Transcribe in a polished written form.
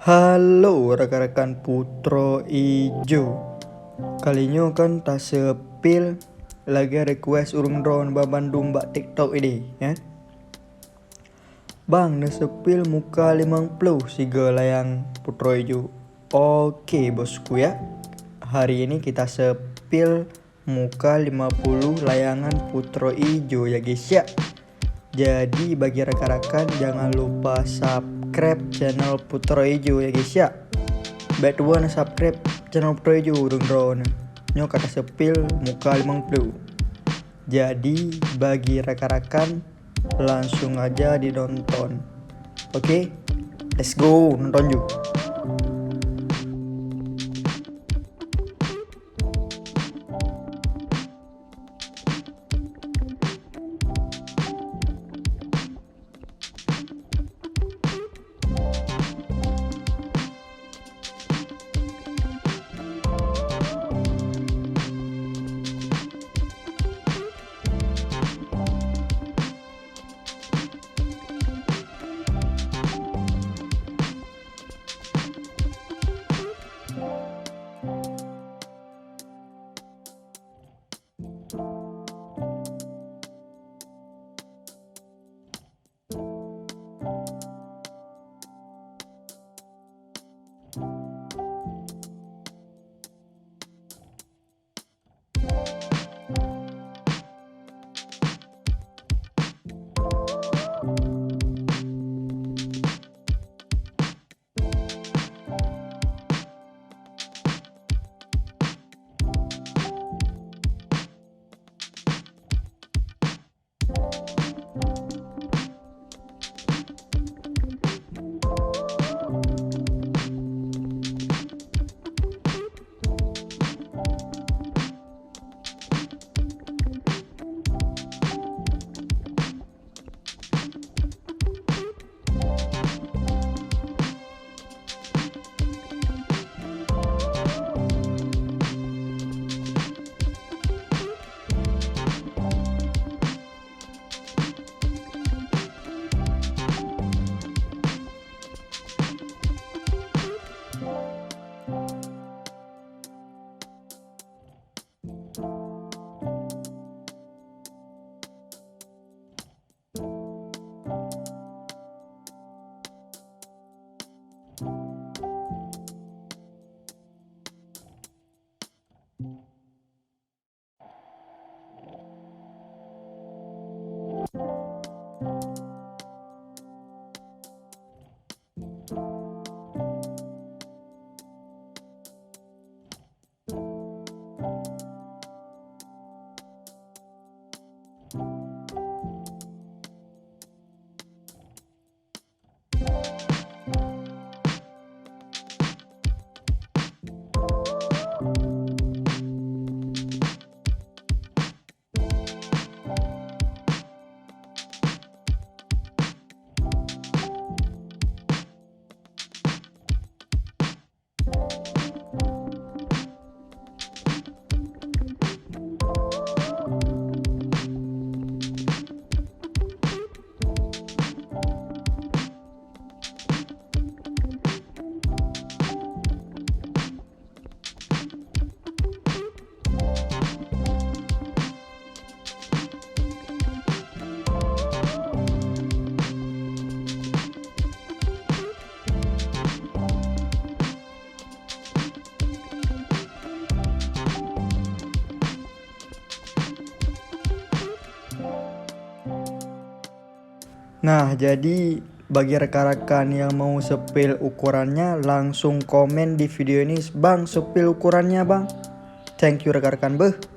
Halo rekan-rekan Putro Ijo. Kalinya kan tak sepil lagi request urung drone ba Bandung mbak TikTok ini ya. Bang na sepil muka 50 siga layang Putro Ijo. Oke bosku ya. Hari ini kita sepil muka 50 layangan Putro Ijo ya guys ya. Jadi bagi rekan-rekan jangan lupa subscribe channel Putro Ijo ya guys ya. Bet one subscribe channel Putro Ijo drone. Nyo kata sepil muka 50. Jadi bagi rekan-rekan langsung aja ditonton. Oke, let's go nonton yuk. Nah, jadi bagi rekan-rekan yang mau sepil ukurannya langsung komen di video ini, Bang, sepil ukurannya, Bang. Thank you rekan-rekan, beh.